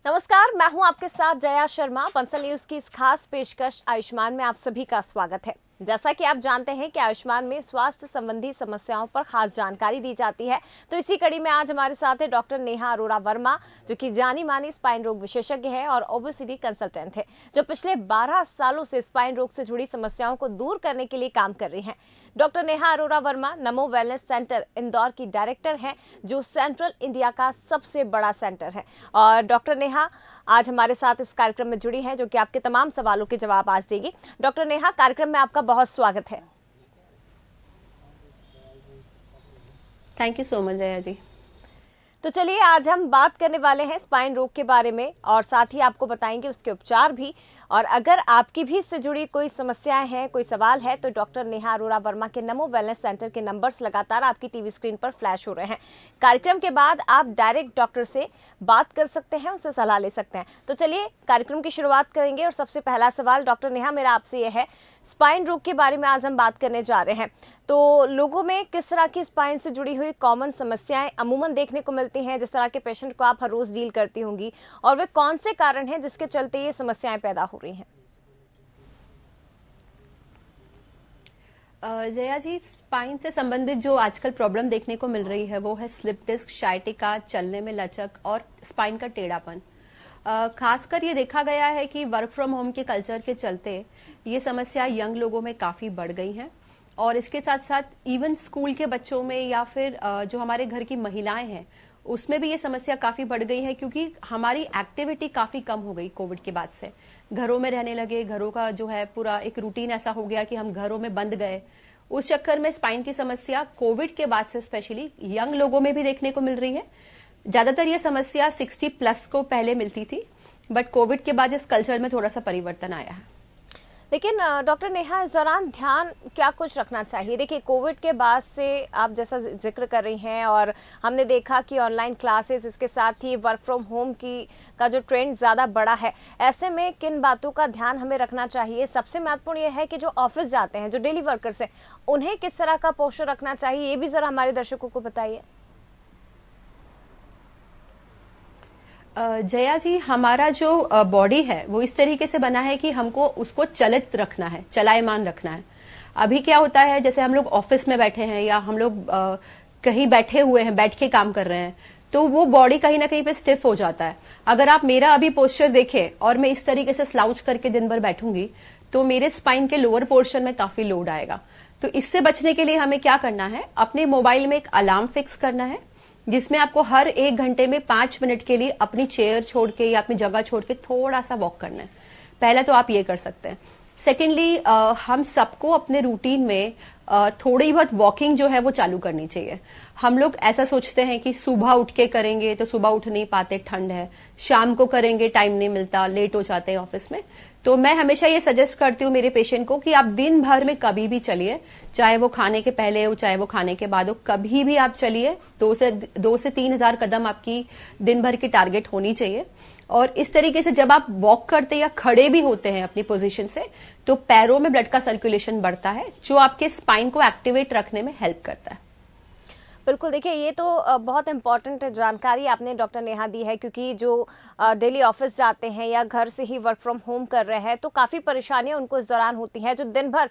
नमस्कार, मैं हूं आपके साथ जया शर्मा। बंसल न्यूज की इस खास पेशकश आयुष्मान में आप सभी का स्वागत है। जैसा कि आप जानते हैं कि आयुष्मान में स्वास्थ्य संबंधी समस्याओं पर खास जानकारी दी जाती है, तो इसी कड़ी में आज हमारे साथ है डॉक्टर नेहा अरोड़ा वर्मा, जो कि जानी मानी स्पाइन रोग विशेषज्ञ है और ओबेसिटी कंसल्टेंट है, जो पिछले 12 सालों से स्पाइन रोग से जुड़ी समस्याओं को दूर करने के लिए काम कर रही हैं। डॉक्टर नेहा अरोड़ा वर्मा नमो वेलनेस सेंटर इंदौर की डायरेक्टर हैं, जो सेंट्रल इंडिया का सबसे बड़ा सेंटर है। और डॉक्टर नेहा आज हमारे साथ इस कार्यक्रम में जुड़ी हैं, जो कि आपके तमाम सवालों के जवाब आज देगी। डॉक्टर नेहा, कार्यक्रम में आपका बहुत स्वागत है। Thank you so much Jaya ji. तो चलिए, आज हम बात करने वाले हैं स्पाइन रोग के बारे में और साथ ही आपको बताएंगे उसके उपचार भी। और अगर आपकी भी इससे जुड़ी कोई समस्याएं हैं, कोई सवाल है, तो डॉक्टर नेहा अरोड़ा वर्मा के नमो वेलनेस सेंटर के नंबर्स लगातार आपकी टीवी स्क्रीन पर फ्लैश हो रहे हैं। कार्यक्रम के बाद आप डायरेक्ट डॉक्टर से बात कर सकते हैं, उनसे सलाह ले सकते हैं। तो चलिए कार्यक्रम की शुरुआत करेंगे और सबसे पहला सवाल डॉक्टर नेहा मेरा आपसे यह है, स्पाइन रोग के बारे में आज हम बात करने जा रहे हैं, तो लोगों में किस तरह की स्पाइन से जुड़ी हुई कॉमन समस्याएं अमूमन देखने को मिलती हैं, जिस तरह के पेशेंट को आप हर रोज डील करती होंगी, और वे कौन से कारण हैं जिसके चलते ये समस्याएं पैदा हो रही हैं? जया जी, स्पाइन से संबंधित जो आजकल प्रॉब्लम देखने को मिल रही है वो है स्लिप डिस्क, शाइटिका, चलने में लचक और स्पाइन का टेढ़ापन। खासकर ये देखा गया है कि वर्क फ्रॉम होम के कल्चर के चलते ये समस्या यंग लोगों में काफी बढ़ गई है और इसके साथ साथ इवन स्कूल के बच्चों में या फिर जो हमारे घर की महिलाएं हैं उसमें भी ये समस्या काफी बढ़ गई है, क्योंकि हमारी एक्टिविटी काफी कम हो गई कोविड के बाद से। घरों में रहने लगे, घरों का जो है पूरा एक रूटीन ऐसा हो गया कि हम घरों में बंद गए। उस चक्कर में स्पाइन की समस्या कोविड के बाद से स्पेशली यंग लोगों में भी देखने को मिल रही है। ज्यादातर ये समस्या 60+ को पहले मिलती थी, बट कोविड के बाद इस कल्चर में थोड़ा सा परिवर्तन आया है। लेकिन डॉक्टर नेहा, इस दौरान ध्यान क्या कुछ रखना चाहिए? देखिए, कोविड के बाद से आप जैसा जिक्र कर रही हैं और हमने देखा कि ऑनलाइन क्लासेस, इसके साथ ही वर्क फ्रॉम होम का जो ट्रेंड ज़्यादा बड़ा है, ऐसे में किन बातों का ध्यान हमें रखना चाहिए? सबसे महत्वपूर्ण ये है कि जो ऑफिस जाते हैं, जो डेली वर्कर्स हैं, उन्हें किस तरह का पोस्चर रखना चाहिए, ये भी ज़रा हमारे दर्शकों को बताइए। जया जी, हमारा जो बॉडी है वो इस तरीके से बना है कि हमको उसको चलित रखना है, चलायमान रखना है। अभी क्या होता है, जैसे हम लोग ऑफिस में बैठे हैं या हम लोग कहीं बैठे हुए हैं, बैठ के काम कर रहे हैं, तो वो बॉडी कहीं ना कहीं पे स्टिफ हो जाता है। अगर आप मेरा अभी पोस्चर देखें और मैं इस तरीके से स्लाउच करके दिन भर बैठूंगी तो मेरे स्पाइन के लोअर पोर्शन में काफी लोड आएगा। तो इससे बचने के लिए हमें क्या करना है, अपने मोबाइल में एक अलार्म फिक्स करना है, जिसमें आपको हर 1 घंटे में 5 मिनट के लिए अपनी चेयर छोड़ के या अपनी जगह छोड़ के थोड़ा सा वॉक करना है। पहला तो आप ये कर सकते हैं। सेकेंडली, हम सबको अपने रूटीन में थोड़ी बहुत वॉकिंग जो है वो चालू करनी चाहिए। हम लोग ऐसा सोचते हैं कि सुबह उठ के करेंगे, तो सुबह उठ नहीं पाते, ठंड है, शाम को करेंगे, टाइम नहीं मिलता, लेट हो जाते हैं ऑफिस में। तो मैं हमेशा ये सजेस्ट करती हूँ मेरे पेशेंट को कि आप दिन भर में कभी भी चलिए, चाहे वो खाने के पहले हो चाहे वो खाने के बाद हो, कभी भी आप चलिए। 2 से 3 हजार कदम आपकी दिन भर की टारगेट होनी चाहिए। और इस तरीके से जब आप वॉक करते या खड़े भी होते हैं अपनी पोजीशन से, तो पैरों में ब्लड का सर्कुलेशन बढ़ता है, जो आपके स्पाइन को एक्टिवेट रखने में हेल्प करता है। बिल्कुल, देखिए, ये तो बहुत इंपॉर्टेंट जानकारी आपने डॉक्टर नेहा दी है, क्योंकि जो डेली ऑफिस जाते हैं या घर से ही वर्क फ्रॉम होम कर रहे हैं, तो काफ़ी परेशानियां उनको इस दौरान होती हैं। जो दिन भर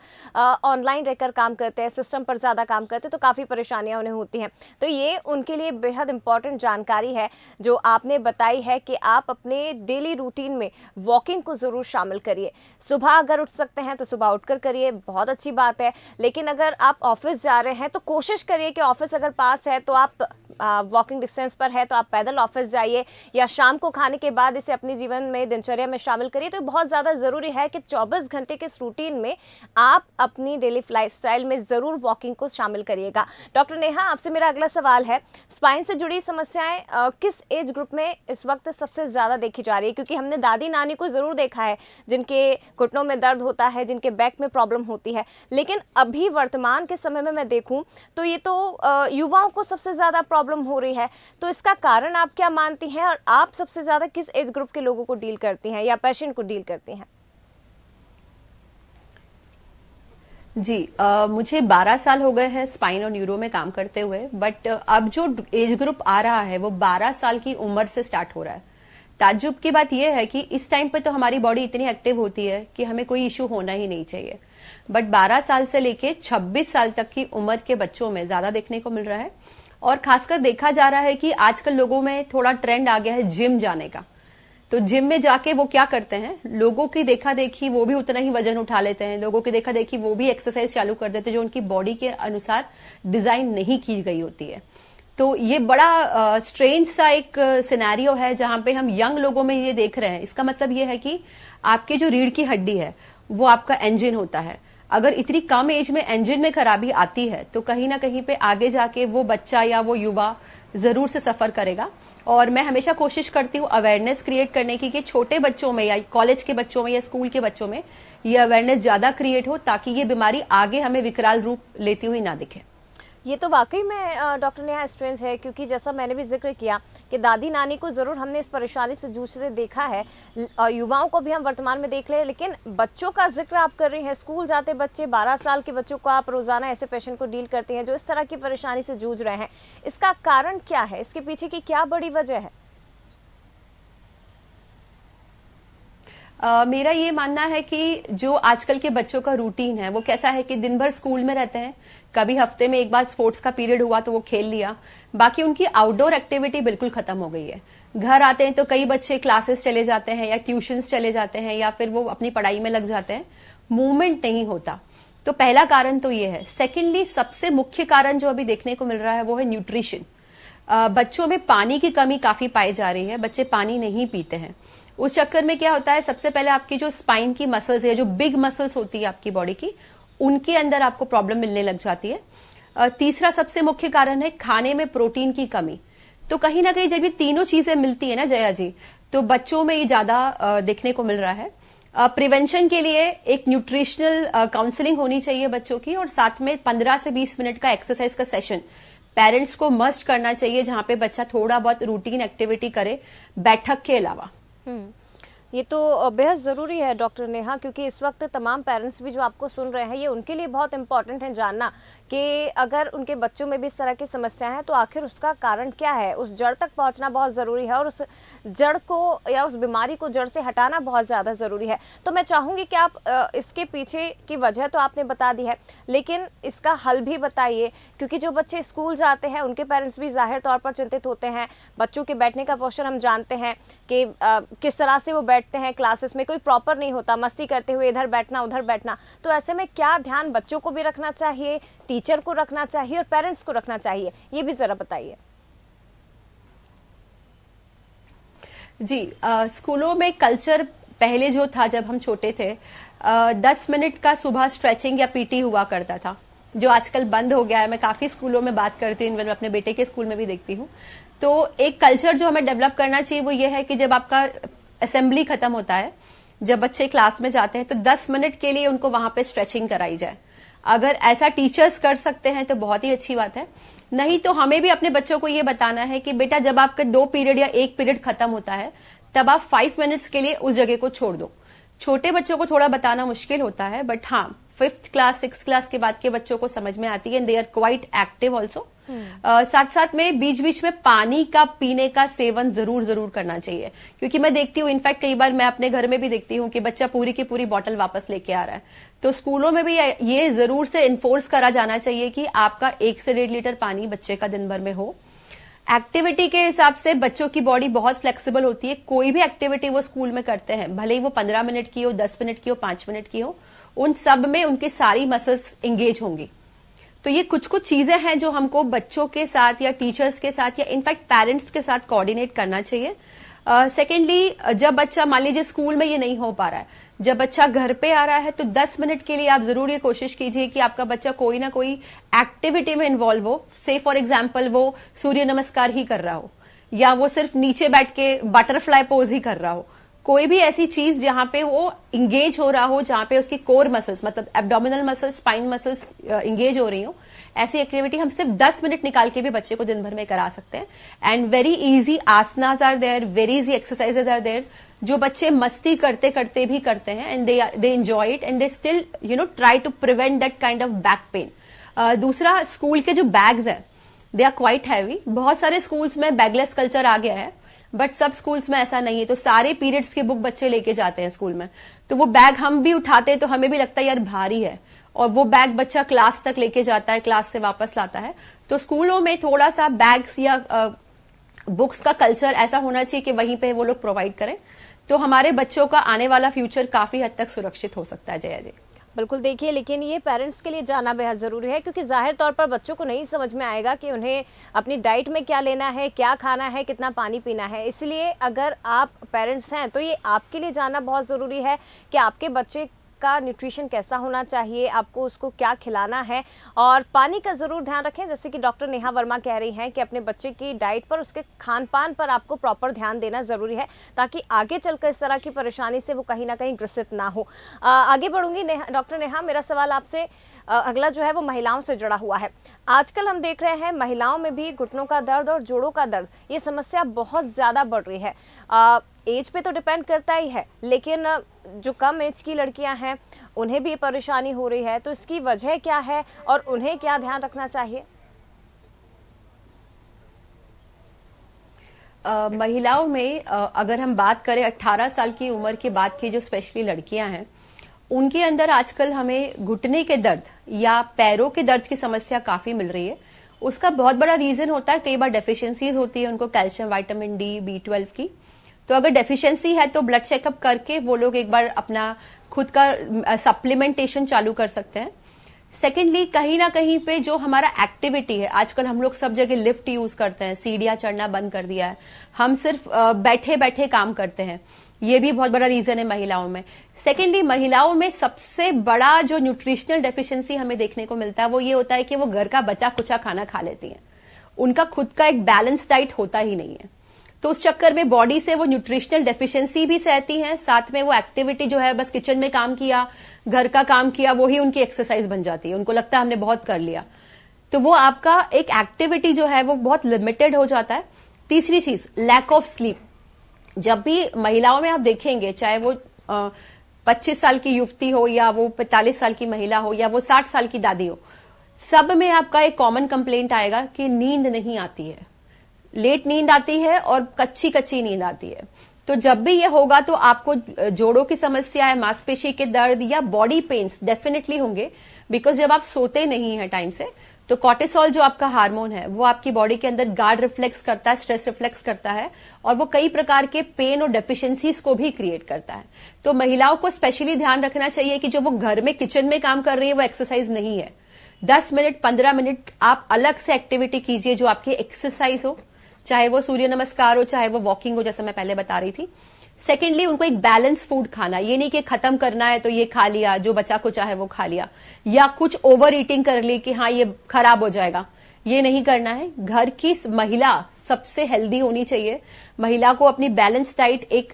ऑनलाइन रहकर काम करते हैं, सिस्टम पर ज़्यादा काम करते हैं, तो काफ़ी परेशानियां उन्हें होती हैं। तो ये उनके लिए बेहद इंपॉर्टेंट जानकारी है जो आपने बताई है कि आप अपने डेली रूटीन में वॉकिंग को ज़रूर शामिल करिए। सुबह अगर उठ सकते हैं तो सुबह उठकर करिए, बहुत अच्छी बात है। लेकिन अगर आप ऑफिस जा रहे हैं तो कोशिश करिए कि ऑफिस अगर पास है तो आप वॉकिंग डिस्टेंस पर है तो आप पैदल ऑफिस जाइए, या शाम को खाने के बाद इसे अपने जीवन में, दिनचर्या में शामिल करिए। तो बहुत ज़्यादा ज़रूरी है कि 24 घंटे के इस रूटीन में आप अपनी डेली लाइफस्टाइल में ज़रूर वॉकिंग को शामिल करिएगा। डॉक्टर नेहा, आपसे मेरा अगला सवाल है, स्पाइन से जुड़ी समस्याएं किस एज ग्रुप में इस वक्त सबसे ज़्यादा देखी जा रही है? क्योंकि हमने दादी नानी को ज़रूर देखा है जिनके घुटनों में दर्द होता है, जिनके बैक में प्रॉब्लम होती है, लेकिन अभी वर्तमान के समय में मैं देखूँ तो ये तो युवाओं को सबसे ज़्यादा प्रॉब्लम हो रही है। तो इसका कारण आप क्या मानती हैं, और आप सबसे ज्यादा किस एज ग्रुप के लोगों को डील करती हैं या पेशेंट को डील करती हैं? जी, मुझे 12 साल हो गए हैं स्पाइन और न्यूरो में काम करते हुए, बट अब जो एज ग्रुप आ रहा है वो 12 साल की उम्र से स्टार्ट हो रहा है। ताज्जुब की बात यह है कि इस टाइम पे तो हमारी बॉडी इतनी एक्टिव होती है कि हमें कोई इश्यू होना ही नहीं चाहिए, बट 12 साल से लेके 26 साल तक की उम्र के बच्चों में ज्यादा देखने को मिल रहा है। और खासकर देखा जा रहा है कि आजकल लोगों में थोड़ा ट्रेंड आ गया है जिम जाने का। तो जिम में जाके वो क्या करते हैं, लोगों की देखा देखी वो भी उतना ही वजन उठा लेते हैं, लोगों की देखा देखी वो भी एक्सरसाइज चालू कर देते हैं जो उनकी बॉडी के अनुसार डिजाइन नहीं की गई होती है। तो ये बड़ा स्ट्रेंज सा एक सिनेरियो है जहां पे हम यंग लोगों में ये देख रहे हैं। इसका मतलब ये है कि आपकी जो रीढ़ की हड्डी है वो आपका इंजन होता है। अगर इतनी कम एज में इंजन में खराबी आती है तो कहीं ना कहीं पे आगे जाके वो बच्चा या वो युवा जरूर से सफर करेगा। और मैं हमेशा कोशिश करती हूँ अवेयरनेस क्रिएट करने की कि छोटे बच्चों में या कॉलेज के बच्चों में या स्कूल के बच्चों में ये अवेयरनेस ज्यादा क्रिएट हो ताकि ये बीमारी आगे हमें विकराल रूप लेती हुई ना दिखे। ये तो वाकई में डॉक्टर नेहा स्ट्रेंज है, क्योंकि जैसा मैंने भी जिक्र किया कि दादी नानी को ज़रूर हमने इस परेशानी से जूझते देखा है, युवाओं को भी हम वर्तमान में देख ले, लेकिन बच्चों का जिक्र आप कर रही हैं। स्कूल जाते बच्चे, 12 साल के बच्चों को आप रोज़ाना ऐसे पेशेंट को डील करते हैं जो इस तरह की परेशानी से जूझ रहे हैं। इसका कारण क्या है, इसके पीछे की क्या बड़ी वजह है? मेरा ये मानना है कि जो आजकल के बच्चों का रूटीन है वो कैसा है कि दिन भर स्कूल में रहते हैं, कभी हफ्ते में एक बार स्पोर्ट्स का पीरियड हुआ तो वो खेल लिया, बाकी उनकी आउटडोर एक्टिविटी बिल्कुल खत्म हो गई है। घर आते हैं तो कई बच्चे क्लासेस चले जाते हैं या ट्यूशंस चले जाते हैं या फिर वो अपनी पढ़ाई में लग जाते हैं, मूवमेंट नहीं होता। तो पहला कारण तो ये है। सेकेंडली सबसे मुख्य कारण जो अभी देखने को मिल रहा है वो है न्यूट्रिशन। बच्चों में पानी की कमी काफी पाई जा रही है, बच्चे पानी नहीं पीते हैं। उस चक्कर में क्या होता है, सबसे पहले आपकी जो स्पाइन की मसल्स है, जो बिग मसल्स होती है आपकी बॉडी की, उनके अंदर आपको प्रॉब्लम मिलने लग जाती है। तीसरा सबसे मुख्य कारण है खाने में प्रोटीन की कमी। तो कहीं ना कहीं जब ये तीनों चीजें मिलती है ना जया जी, तो बच्चों में ये ज्यादा देखने को मिल रहा है। प्रिवेंशन के लिए एक न्यूट्रिशनल काउंसलिंग होनी चाहिए बच्चों की, और साथ में 15 से 20 मिनट का एक्सरसाइज का सेशन पेरेंट्स को मस्ट करना चाहिए, जहां पे बच्चा थोड़ा बहुत रूटीन एक्टिविटी करे बैठक के अलावा। ये तो बेहद ज़रूरी है डॉक्टर नेहा, क्योंकि इस वक्त तमाम पेरेंट्स भी जो आपको सुन रहे हैं, ये उनके लिए बहुत इंपॉर्टेंट है जानना कि अगर उनके बच्चों में भी इस तरह की समस्याएं हैं तो आखिर उसका कारण क्या है। उस जड़ तक पहुंचना बहुत ज़रूरी है और उस जड़ को या उस बीमारी को जड़ से हटाना बहुत ज़्यादा ज़रूरी है। तो मैं चाहूँगी कि आप इसके पीछे की वजह तो आपने बता दी है, लेकिन इसका हल भी बताइए, क्योंकि जो बच्चे स्कूल जाते हैं उनके पेरेंट्स भी जाहिर तौर पर चिंतित होते हैं। बच्चों के बैठने का पोस्चर हम जानते हैं कि किस तरह से वो बैठते हैं, क्लासेस में कोई प्रॉपर नहीं होता, मस्ती करते हुए इधर बैठना उधर बैठना। तो ऐसे में क्या ध्यान बच्चों को भी रखना चाहिए, टीचर को रखना चाहिए और पेरेंट्स को रखना चाहिए, ये भी जरा बताइए। जी, स्कूलों में कल्चर पहले जो था जब हम छोटे थे, 10 मिनट का सुबह स्ट्रेचिंग या पीटी हुआ करता था, जो आजकल बंद हो गया है। मैं काफी स्कूलों में बात करती हूँ, मैं अपने बेटे के स्कूल में भी देखती हूँ। तो एक कल्चर जो हमें डेवलप करना चाहिए वो ये है कि जब आपका असेंबली खत्म होता है, जब बच्चे क्लास में जाते हैं, तो 10 मिनट के लिए उनको वहां पे स्ट्रेचिंग कराई जाए। अगर ऐसा टीचर्स कर सकते हैं तो बहुत ही अच्छी बात है। नहीं तो हमें भी अपने बच्चों को ये बताना है कि बेटा जब आपका 2 पीरियड या 1 पीरियड खत्म होता है तब आप 5 मिनट्स के लिए उस जगह को छोड़ दो। छोटे बच्चों को थोड़ा बताना मुश्किल होता है, बट हाँ 5th क्लास 6th क्लास के बाद के बच्चों को समझ में आती है, and they are quite active also. साथ साथ में बीच बीच में पानी का पीने का सेवन जरूर करना चाहिए, क्योंकि मैं देखती हूँ, इनफैक्ट कई बार मैं अपने घर में भी देखती हूँ कि बच्चा पूरी की पूरी बॉटल वापस लेके आ रहा है। तो स्कूलों में भी ये जरूर से इन्फोर्स करा जाना चाहिए कि आपका 1 से 1.5 लीटर पानी बच्चे का दिन भर में हो। एक्टिविटी के हिसाब से बच्चों की बॉडी बहुत फ्लेक्सिबल होती है। कोई भी एक्टिविटी वो स्कूल में करते हैं, भले ही वो 15 मिनट की हो, 10 मिनट की हो, 5 मिनट की हो, उन सब में उनकी सारी मसल्स एंगेज होंगी। तो ये कुछ चीजें हैं जो हमको बच्चों के साथ या टीचर्स के साथ या इनफैक्ट पेरेंट्स के साथ कोऑर्डिनेट करना चाहिए। सेकेंडली, जब बच्चा मान लीजिए स्कूल में ये नहीं हो पा रहा है, जब बच्चा घर पे आ रहा है तो 10 मिनट के लिए आप जरूर ये कोशिश कीजिए कि आपका बच्चा कोई ना कोई एक्टिविटी में इन्वॉल्व हो। से फॉर एग्जाम्पल वो सूर्य नमस्कार ही कर रहा हो, या वो सिर्फ नीचे बैठ के बटरफ्लाई पोज ही कर रहा हो। कोई भी ऐसी चीज जहां पे वो इंगेज हो रहा हो, जहां पे उसकी कोर मसल्स मतलब abdominal muscles, spine muscles engage हो रही हो, ऐसी एक्टिविटी हम सिर्फ 10 मिनट निकाल के भी बच्चे को दिन भर में करा सकते हैं। And very easy asanas are there, very easy exercises are there, जो बच्चे मस्ती करते करते भी करते हैं, and they enjoy it and they still try to prevent that kind of back pain. दूसरा, स्कूल के जो बैग्स है दे आर क्वाइट हैवी। बहुत सारे स्कूल्स में बैगलेस कल्चर आ गया है, बट सब स्कूल्स में ऐसा नहीं है, तो सारे पीरियड्स की बुक बच्चे लेके जाते हैं स्कूल में, तो वो बैग हम भी उठाते हैं तो हमें भी लगता है यार भारी है, और वो बैग बच्चा क्लास तक लेके जाता है, क्लास से वापस लाता है। तो स्कूलों में थोड़ा सा बैग्स या बुक्स का कल्चर ऐसा होना चाहिए कि वहीं पे वो लोग प्रोवाइड करें, तो हमारे बच्चों का आने वाला फ्यूचर काफी हद तक सुरक्षित हो सकता है। जया जी बिल्कुल, देखिए लेकिन ये पेरेंट्स के लिए जानना बेहद ज़रूरी है, क्योंकि जाहिर तौर पर बच्चों को नहीं समझ में आएगा कि उन्हें अपनी डाइट में क्या लेना है, क्या खाना है, कितना पानी पीना है। इसलिए अगर आप पेरेंट्स हैं तो ये आपके लिए जानना बहुत ज़रूरी है कि आपके बच्चे का न्यूट्रिशन कैसा होना चाहिए, आपको उसको क्या खिलाना है, और पानी का ज़रूर ध्यान रखें। जैसे कि डॉक्टर नेहा वर्मा कह रही हैं कि अपने बच्चे की डाइट पर, उसके खान पान पर आपको प्रॉपर ध्यान देना ज़रूरी है, ताकि आगे चलकर इस तरह की परेशानी से वो कहीं ना कहीं ग्रसित ना हो। आगे बढ़ूंगी डॉक्टर नेहा, मेरा सवाल आपसे अगला जो है वो महिलाओं से जुड़ा हुआ है। आजकल हम देख रहे हैं महिलाओं में भी घुटनों का दर्द और जोड़ों का दर्द, ये समस्या बहुत ज़्यादा बढ़ रही है। एज पे तो डिपेंड करता ही है, लेकिन जो कम एज की लड़कियां हैं उन्हें भी परेशानी हो रही है, तो इसकी वजह क्या है और उन्हें क्या ध्यान रखना चाहिए? महिलाओं में अगर हम बात करें 18 साल की उम्र के बाद की जो स्पेशली लड़कियां हैं, उनके अंदर आजकल हमें घुटने के दर्द या पैरों के दर्द की समस्या काफी मिल रही है। उसका बहुत बड़ा रीजन होता है, कई बार डेफिशिएंसीज होती है उनको कैल्शियम, विटामिन डी, B12 की। तो अगर डेफिशिएंसी है तो ब्लड चेकअप करके वो लोग एक बार अपना खुद का सप्लीमेंटेशन चालू कर सकते हैं। सेकेंडली, कहीं ना कहीं पे जो हमारा एक्टिविटी है, आजकल हम लोग सब जगह लिफ्ट यूज करते हैं, सीढ़ियां चढ़ना बंद कर दिया है, हम सिर्फ बैठे बैठे काम करते हैं, ये भी बहुत बड़ा रीजन है महिलाओं में। सेकेंडली, महिलाओं में सबसे बड़ा जो न्यूट्रिशनल डेफिशिएंसी हमें देखने को मिलता है वो ये होता है कि वो घर का बचा कुचा खाना खा लेती हैं, उनका खुद का एक बैलेंस डाइट होता ही नहीं है। तो उस चक्कर में बॉडी से वो न्यूट्रिशनल डेफिशिएंसी भी सहती हैं, साथ में वो एक्टिविटी जो है, बस किचन में काम किया, घर का काम किया, वही उनकी एक्सरसाइज बन जाती है, उनको लगता है हमने बहुत कर लिया, तो वो आपका एक एक्टिविटी जो है वो बहुत लिमिटेड हो जाता है। तीसरी चीज, लैक ऑफ स्लीप। जब भी महिलाओं में आप देखेंगे, चाहे वो 25 साल की युवती हो या वो 45 साल की महिला हो या वो 60 साल की दादी हो, सब में आपका एक कॉमन कंप्लेंट आएगा कि नींद नहीं आती है, लेट नींद आती है और कच्ची कच्ची नींद आती है। तो जब भी ये होगा तो आपको जोड़ों की समस्या है, मांसपेशी के दर्द या बॉडी पेन्स डेफिनेटली होंगे, बिकॉज जब आप सोते नहीं है टाइम से तो कॉर्टिसोल जो आपका हार्मोन है वो आपकी बॉडी के अंदर गार्ड रिफ्लेक्स करता है, स्ट्रेस रिफ्लेक्स करता है, और वो कई प्रकार के पेन और डेफिशिएंसीज को भी क्रिएट करता है। तो महिलाओं को स्पेशली ध्यान रखना चाहिए कि जो वो घर में किचन में काम कर रही है वो एक्सरसाइज नहीं है। 10 मिनट 15 मिनट आप अलग से एक्टिविटी कीजिए जो आपकी एक्सरसाइज हो, चाहे वो सूर्य नमस्कार हो, चाहे वो वॉकिंग हो, जैसे मैं पहले बता रही थी। सेकेंडली, उनको एक बैलेंस फूड खाना, ये नहीं कि खत्म करना है तो ये खा लिया, जो बचा को चाहे वो खा लिया, या कुछ ओवर ईटिंग कर ली कि हाँ ये खराब हो जाएगा, ये नहीं करना है। घर की महिला सबसे हेल्दी होनी चाहिए। महिला को अपनी बैलेंस डाइट एक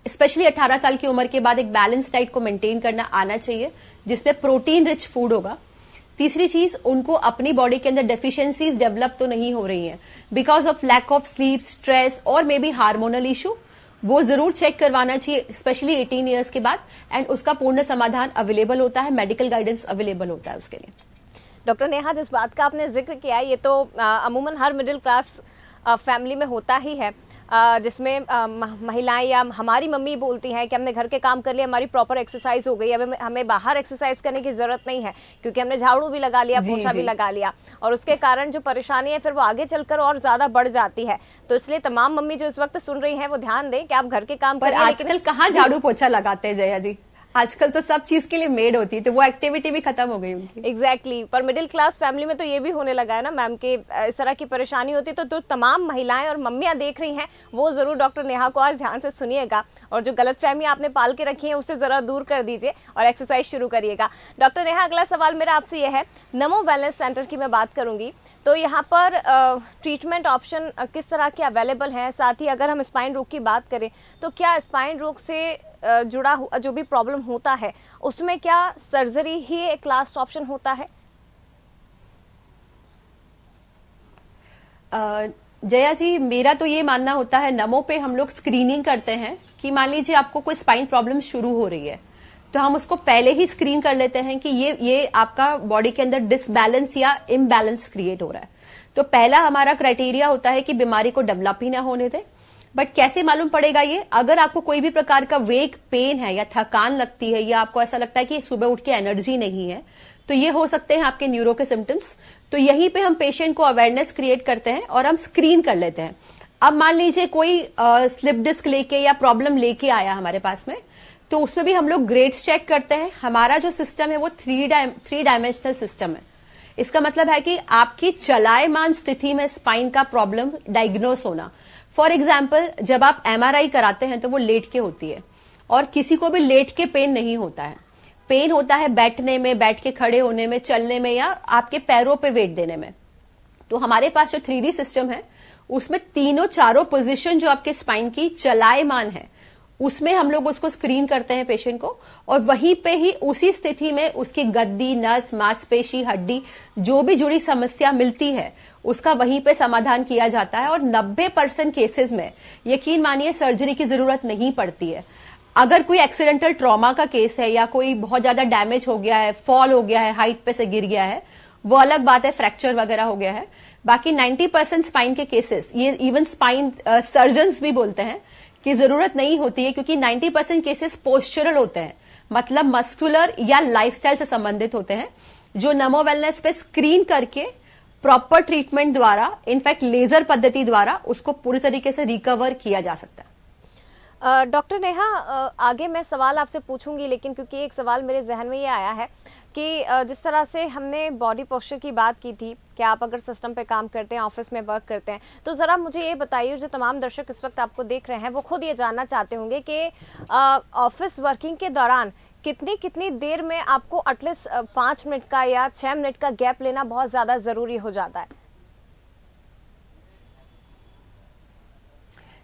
स्पेशली 18 साल की उम्र के बाद एक बैलेंस डाइट को मेंटेन करना आना चाहिए, जिसमें प्रोटीन रिच फूड होगा। तीसरी चीज, उनको अपनी बॉडी के अंदर डेफिशिएंसीज डेवलप तो नहीं हो रही हैं because of lack of sleep, stress और मे बी हार्मोनल इशू, वो जरूर चेक करवाना चाहिए स्पेशली 18 ईयर्स के बाद, एंड उसका पूर्ण समाधान अवेलेबल होता है, मेडिकल गाइडेंस अवेलेबल होता है उसके लिए। डॉक्टर नेहा, जिस बात का आपने जिक्र किया, ये तो अमूमन हर मिडिल क्लास फैमिली में होता ही है, जिसमें महिलाएं या हमारी मम्मी बोलती हैं कि हमने घर के काम कर लिया, हमारी प्रॉपर एक्सरसाइज हो गई, अब हमें बाहर एक्सरसाइज करने की ज़रूरत नहीं है क्योंकि हमने झाड़ू भी लगा लिया, पोछा भी लगा लिया, और उसके कारण जो परेशानी है फिर वो आगे चलकर और ज़्यादा बढ़ जाती है। तो इसलिए तमाम मम्मी जो इस वक्त सुन रही हैं वो ध्यान दें कि आप घर के काम पर आजकल कहाँ झाड़ू पोछा लगाते हैं जया जी, आजकल तो सब चीज के लिए मेड होती है, तो वो एक्टिविटी भी खत्म हो गई उनकी। एग्जैक्टली पर मिडिल क्लास फैमिली में तो ये भी होने लगा है ना मैम के इस तरह की परेशानी होती है। तो तमाम महिलाएं और मम्मियां देख रही हैं वो जरूर डॉक्टर नेहा को आज ध्यान से सुनिएगा, और जो गलतफहमी आपने पाल के रखी है उसे जरा दूर कर दीजिए और एक्सरसाइज शुरू करिएगा। डॉक्टर नेहा, अगला सवाल मेरा आपसे यह है, नमो वेलनेस सेंटर की मैं बात करूंगी, तो यहाँ पर ट्रीटमेंट ऑप्शन किस तरह के अवेलेबल हैं? साथ ही अगर हम स्पाइन रोग की बात करें तो क्या स्पाइन रोग से जुड़ा हुआ जो भी प्रॉब्लम होता है उसमें क्या सर्जरी ही एक लास्ट ऑप्शन होता है? जया जी, मेरा तो ये मानना होता है, नमो पे हम लोग स्क्रीनिंग करते हैं कि मान लीजिए आपको कोई स्पाइन प्रॉब्लम शुरू हो रही है तो हम उसको पहले ही स्क्रीन कर लेते हैं कि ये आपका बॉडी के अंदर डिसबैलेंस या इम्बैलेंस क्रिएट हो रहा है। तो पहला हमारा क्राइटेरिया होता है कि बीमारी को डेवलप ही ना होने दें, बट कैसे मालूम पड़ेगा ये? अगर आपको कोई भी प्रकार का वेक पेन है या थकान लगती है या आपको ऐसा लगता है कि सुबह उठ के एनर्जी नहीं है, तो ये हो सकते हैं आपके न्यूरो के सिम्टम्स। तो यहीं पे हम पेशेंट को अवेयरनेस क्रिएट करते हैं और हम स्क्रीन कर लेते हैं। अब मान लीजिए कोई स्लिप डिस्क लेके या प्रॉब्लम लेके आया हमारे पास में, तो उसमें भी हम लोग ग्रेड्स चेक करते हैं। हमारा जो सिस्टम है वो थ्री डायमेंशनल सिस्टम है। इसका मतलब है कि आपकी चलायमान स्थिति में स्पाइन का प्रॉब्लम डायग्नोस होना। फॉर एग्जाम्पल, जब आप एमआरआई कराते हैं तो वो लेट के होती है, और किसी को भी लेट के पेन नहीं होता है। पेन होता है बैठने में, बैठ के खड़े होने में, चलने में, या आपके पैरों पे वेट देने में। तो हमारे पास जो 3D सिस्टम है उसमें चारों पोजीशन जो आपके स्पाइन की चलायमान है, उसमें हम लोग उसको स्क्रीन करते हैं पेशेंट को, और वहीं पे ही उसी स्थिति में उसकी गद्दी, नस, मांसपेशी, हड्डी, जो भी जुड़ी समस्या मिलती है उसका वहीं पे समाधान किया जाता है। और 90% केसेस में यकीन मानिए सर्जरी की जरूरत नहीं पड़ती है। अगर कोई एक्सीडेंटल ट्रॉमा का केस है या कोई बहुत ज्यादा डैमेज हो गया है, फॉल हो गया है, हाइट पे से गिर गया है, वो अलग बात है, फ्रैक्चर वगैरह हो गया है। बाकी 90% स्पाइन के केसेस, ये इवन स्पाइन सर्जन्स भी बोलते हैं कि जरूरत नहीं होती है, क्योंकि 90% केसेस पोस्चरल होते हैं, मतलब मस्कुलर या लाइफस्टाइल से संबंधित होते हैं, जो नमो वेलनेस पे स्क्रीन करके प्रॉपर ट्रीटमेंट द्वारा, इनफैक्ट लेजर पद्धति द्वारा उसको पूरी तरीके से रिकवर किया जा सकता है। डॉक्टर नेहा, आगे मैं सवाल आपसे पूछूंगी, लेकिन क्योंकि एक सवाल मेरे जहन में ये आया है कि जिस तरह से हमने बॉडी पोस्चर की बात की थी कि आप अगर सिस्टम पे काम करते हैं, ऑफिस में वर्क करते हैं, तो ज़रा मुझे ये बताइए, जो तमाम दर्शक इस वक्त आपको देख रहे हैं वो खुद ये जानना चाहते होंगे कि ऑफिस वर्किंग के दौरान कितनी देर में आपको एटलीस्ट 5 मिनट का या 6 मिनट का गैप लेना बहुत ज़्यादा ज़रूरी हो जाता है?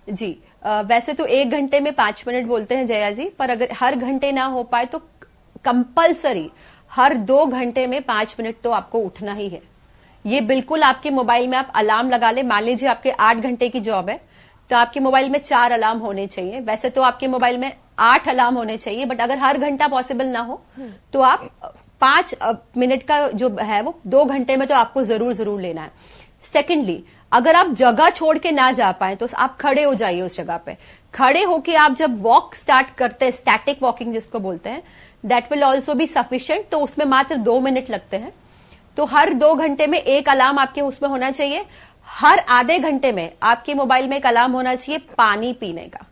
जी, वैसे तो 1 घंटे में 5 मिनट बोलते हैं जया जी, पर अगर हर घंटे ना हो पाए तो कंपलसरी हर 2 घंटे में 5 मिनट तो आपको उठना ही है। ये बिल्कुल आपके मोबाइल में आप अलार्म लगा ले। मान लीजिए आपके 8 घंटे की जॉब है, तो आपके मोबाइल में 4 अलार्म होने चाहिए। वैसे तो आपके मोबाइल में 8 अलार्म होने चाहिए, बट अगर हर घंटा पॉसिबल ना हो तो आप 5 मिनट का जो है वो 2 घंटे में तो आपको जरूर लेना है। सेकेंडली, अगर आप जगह छोड़ के ना जा पाए तो आप खड़े हो जाइए उस जगह पे। खड़े होके आप जब वॉक स्टार्ट करते हैं, स्टैटिक वॉकिंग जिसको बोलते हैं, that will also be sufficient. तो उसमें मात्र 2 मिनट लगते हैं। तो हर 2 घंटे में 1 अलार्म आपके उसमें होना चाहिए। हर आधे घंटे में आपके मोबाइल में एक अलार्म होना चाहिए पानी पीने का,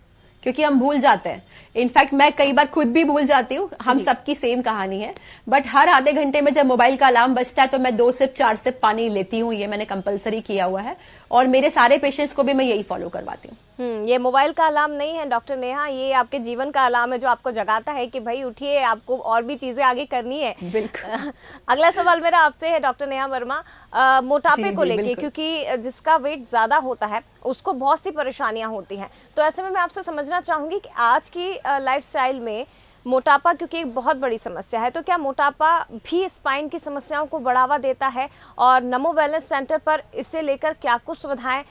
क्योंकि हम भूल जाते हैं। इनफैक्ट मैं कई बार खुद भी भूल जाती हूँ, हम सबकी सेम कहानी है। बट हर आधे घंटे में जब मोबाइल का अलार्म बजता है तो मैं 2 सिप 4 सिप पानी लेती हूँ। ये मैंने कंपलसरी किया हुआ है और मेरे सारे पेशेंट्स को भी मैं यही फॉलो करवाती हूँ। ये मोबाइल का अलार्म नहीं है डॉक्टर नेहा, ये आपके जीवन का अलार्म है जो आपको जगाता है कि भाई उठिए, आपको और भी चीजें आगे करनी है। बिल्कुल। अगला सवाल मेरा आपसे है डॉक्टर नेहा वर्मा, मोटापे को लेके, क्योंकि जिसका वेट ज्यादा होता है उसको बहुत सी परेशानियां होती हैं, तो ऐसे में मैं आपसे समझना चाहूंगी कि आज की लाइफस्टाइल में मोटापा क्योंकि एक बहुत बड़ी समस्या है, तो क्या मोटापा भी स्पाइन की समस्याओं को बढ़ावा देता है? और नमो वेलनेस सेंटर पर इससे लेकर क्या कुछ सुविधाएं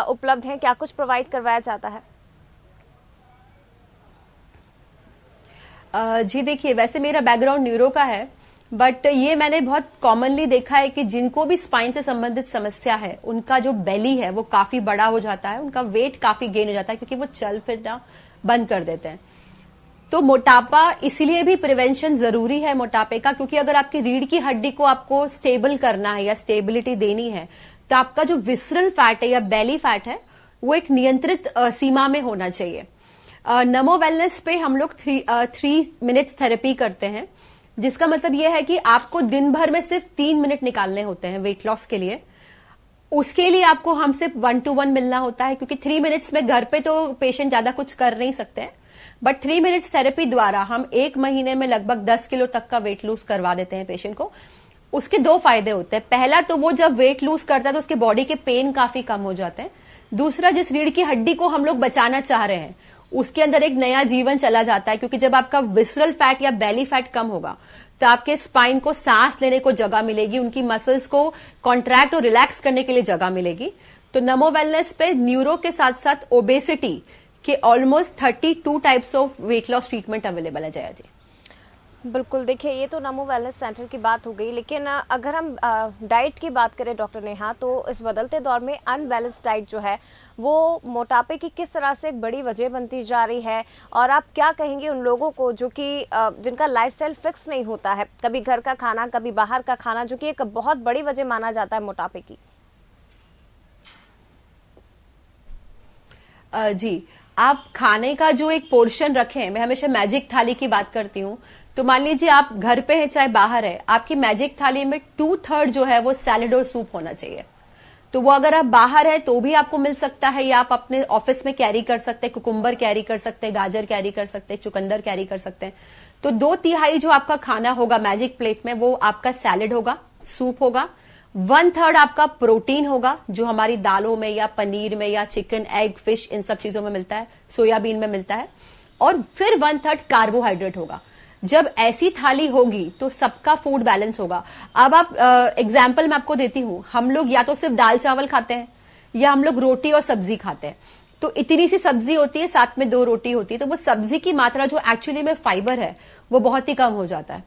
उपलब्ध हैं, क्या कुछ प्रोवाइड करवाया जाता है? जी देखिए, वैसे मेरा बैकग्राउंड न्यूरो का है, बट ये मैंने बहुत कॉमनली देखा है कि जिनको भी स्पाइन से संबंधित समस्या है उनका जो बेली है वो काफी बड़ा हो जाता है, उनका वेट काफी गेन हो जाता है, क्योंकि वो चल फिरना बंद कर देते हैं। तो मोटापा इसीलिए भी प्रिवेंशन जरूरी है मोटापे का, क्योंकि अगर आपकी रीढ़ की हड्डी को आपको स्टेबल करना है या स्टेबिलिटी देनी है, तो आपका जो विसरल फैट है या बेली फैट है वो एक नियंत्रित सीमा में होना चाहिए। नमो वेलनेस पे हम लोग 3 मिनट्स थेरेपी करते हैं, जिसका मतलब यह है कि आपको दिन भर में सिर्फ 3 मिनट निकालने होते हैं वेट लॉस के लिए। उसके लिए आपको हमसे 1-to-1 मिलना होता है, क्योंकि 3 मिनट्स में घर पे तो पेशेंट ज्यादा कुछ कर नहीं सकते हैं, बट 3 मिनट्स थेरेपी द्वारा हम 1 महीने में लगभग 10 किलो तक का वेट लूज करवा देते हैं पेशेंट को। उसके 2 फायदे होते हैं। पहला तो वो जब वेट लूज करता है तो उसके बॉडी के पेन काफी कम हो जाते हैं। दूसरा, जिस रीढ़ की हड्डी को हम लोग बचाना चाह रहे हैं उसके अंदर एक नया जीवन चला जाता है, क्योंकि जब आपका विसरल फैट या बेली फैट कम होगा तो आपके स्पाइन को सांस लेने को जगह मिलेगी, उनकी मसल्स को कॉन्ट्रैक्ट और रिलैक्स करने के लिए जगह मिलेगी। तो नमो वेलनेस पे न्यूरो के साथ साथ ओबेसिटी के almost 32 types of weight loss treatment available है जया जी। बिल्कुल, देखिए ये तो नमो वेलनेस सेंटर की बात हो गई, लेकिन अगर हम डाइट की बात करें डॉक्टर नेहा, तो इस बदलते दौर में अनबैलेंस डाइट जो है वो मोटापे की किस तरह से एक बड़ी वजह बनती जा रही है, और आप क्या कहेंगे उन लोगों को जो कि जिनका लाइफस्टाइल फिक्स नहीं होता है, कभी घर का खाना कभी बाहर का खाना, जो कि एक बहुत बड़ी वजह माना जाता है मोटापे की? जी, आप खाने का जो एक पोर्शन रखें, मैं हमेशा मैजिक थाली की बात करती हूँ। तो मान लीजिए आप घर पे हैं चाहे बाहर है, आपकी मैजिक थाली में 2/3 जो है वो सैलेड और सूप होना चाहिए। तो वो अगर आप बाहर है तो भी आपको मिल सकता है, या आप अपने ऑफिस में कैरी कर सकते हैं, कुकुम्बर कैरी कर सकते हैं, गाजर कैरी कर सकते हैं, चुकंदर कैरी कर सकते हैं। तो 2/3 जो आपका खाना होगा मैजिक प्लेट में, वो आपका सैलेड होगा, सूप होगा। 1/3 आपका प्रोटीन होगा, जो हमारी दालों में या पनीर में या चिकन, एग, फिश, इन सब चीजों में मिलता है, सोयाबीन में मिलता है। और फिर 1/3 कार्बोहाइड्रेट होगा। जब ऐसी थाली होगी तो सबका फूड बैलेंस होगा। अब आप एग्जाम्पल मैं आपको देती हूं, हम लोग या तो सिर्फ दाल चावल खाते हैं, या हम लोग रोटी और सब्जी खाते हैं। तो इतनी सी सब्जी होती है, साथ में 2 रोटी होती है, तो वो सब्जी की मात्रा जो एक्चुअली में फाइबर है वो बहुत ही कम हो जाता है।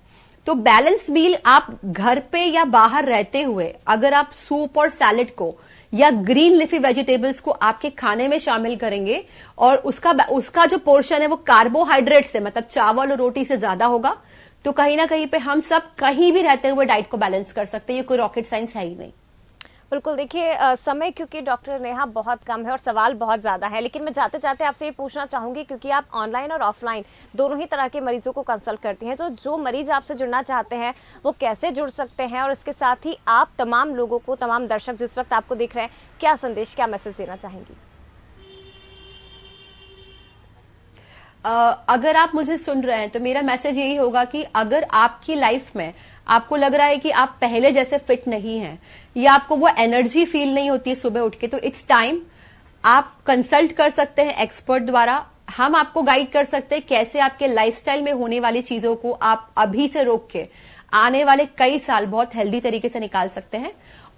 तो बैलेंस मील आप घर पे या बाहर रहते हुए अगर आप सूप और सैलेड को या ग्रीन लिफी वेजिटेबल्स को आपके खाने में शामिल करेंगे, और उसका जो पोर्शन है वो कार्बोहाइड्रेट से, मतलब चावल और रोटी से ज्यादा होगा, तो कहीं ना कहीं पे हम सब कहीं भी रहते हुए डाइट को बैलेंस कर सकते हैं। ये कोई रॉकेट साइंस है ही नहीं। बिल्कुल, देखिए समय क्योंकि डॉक्टर नेहा बहुत कम है और सवाल बहुत ज़्यादा है, लेकिन मैं जाते जाते आपसे ये पूछना चाहूँगी, क्योंकि आप ऑनलाइन और ऑफलाइन दोनों ही तरह के मरीजों को कंसल्ट करती हैं, तो जो मरीज आपसे जुड़ना चाहते हैं वो कैसे जुड़ सकते हैं, और इसके साथ ही आप तमाम लोगों को, तमाम दर्शक जिस वक्त आपको देख रहे हैं, क्या संदेश, क्या मैसेज देना चाहेंगी? अगर आप मुझे सुन रहे हैं तो मेरा मैसेज यही होगा कि अगर आपकी लाइफ में आपको लग रहा है कि आप पहले जैसे फिट नहीं हैं, या आपको वो एनर्जी फील नहीं होती है सुबह उठ के, तो इट्स टाइम आप कंसल्ट कर सकते हैं एक्सपर्ट द्वारा। हम आपको गाइड कर सकते हैं कैसे आपके लाइफस्टाइल में होने वाली चीजों को आप अभी से रोक के आने वाले कई साल बहुत हेल्दी तरीके से निकाल सकते हैं।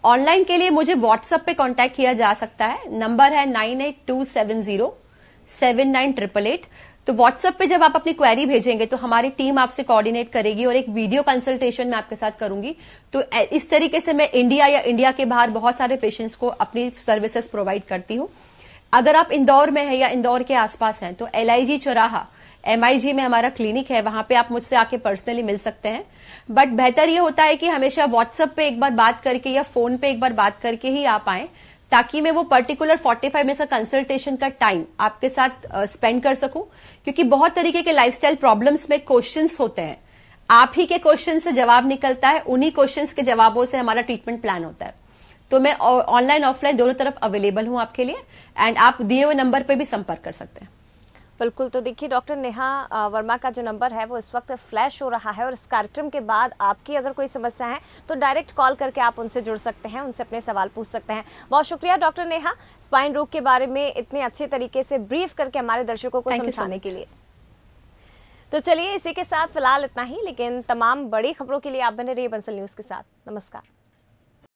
ऑनलाइन के लिए मुझे व्हाट्सएप पे कांटेक्ट किया जा सकता है, नंबर है 9827079888। तो व्हाट्सएप पे जब आप अपनी क्वेरी भेजेंगे तो हमारी टीम आपसे कोऑर्डिनेट करेगी और एक वीडियो कंसल्टेशन मैं आपके साथ करूंगी। तो इस तरीके से मैं इंडिया या इंडिया के बाहर बहुत सारे पेशेंट्स को अपनी सर्विसेज प्रोवाइड करती हूं। अगर आप इंदौर में हैं या इंदौर के आसपास हैं तो LIG चौराहा MIG में हमारा क्लिनिक है, वहां पे आप मुझसे आके पर्सनली मिल सकते हैं। बट बेहतर ये होता है कि हमेशा व्हाट्सएप पे एक बार बात करके या फोन पे एक बार बात करके ही आप आए, ताकि मैं वो पर्टिकुलर 45 मिनट्स का कंसल्टेशन का टाइम आपके साथ स्पेंड कर सकूं। क्योंकि बहुत तरीके के लाइफस्टाइल प्रॉब्लम्स में क्वेश्चंस होते हैं, आप ही के क्वेश्चन से जवाब निकलता है, उन्हीं क्वेश्चंस के जवाबों से हमारा ट्रीटमेंट प्लान होता है। तो मैं ऑनलाइन ऑफलाइन दोनों तरफ अवेलेबल हूं आपके लिए, एंड आप दिए हुए नंबर पे भी संपर्क कर सकते हैं। बिल्कुल, तो देखिए डॉक्टर नेहा वर्मा का जो नंबर है वो इस वक्त फ्लैश हो रहा है, और इस कार्यक्रम के बाद आपकी अगर कोई समस्या है तो डायरेक्ट कॉल करके आप उनसे जुड़ सकते हैं, उनसे अपने सवाल पूछ सकते हैं। बहुत शुक्रिया डॉक्टर नेहा, स्पाइन रोग के बारे में इतने अच्छे तरीके से ब्रीफ करके हमारे दर्शकों को समझाने के लिए। तो चलिए इसी के साथ फिलहाल इतना ही, लेकिन तमाम बड़ी खबरों के लिए आप बने रहिए बंसल न्यूज के साथ। नमस्कार।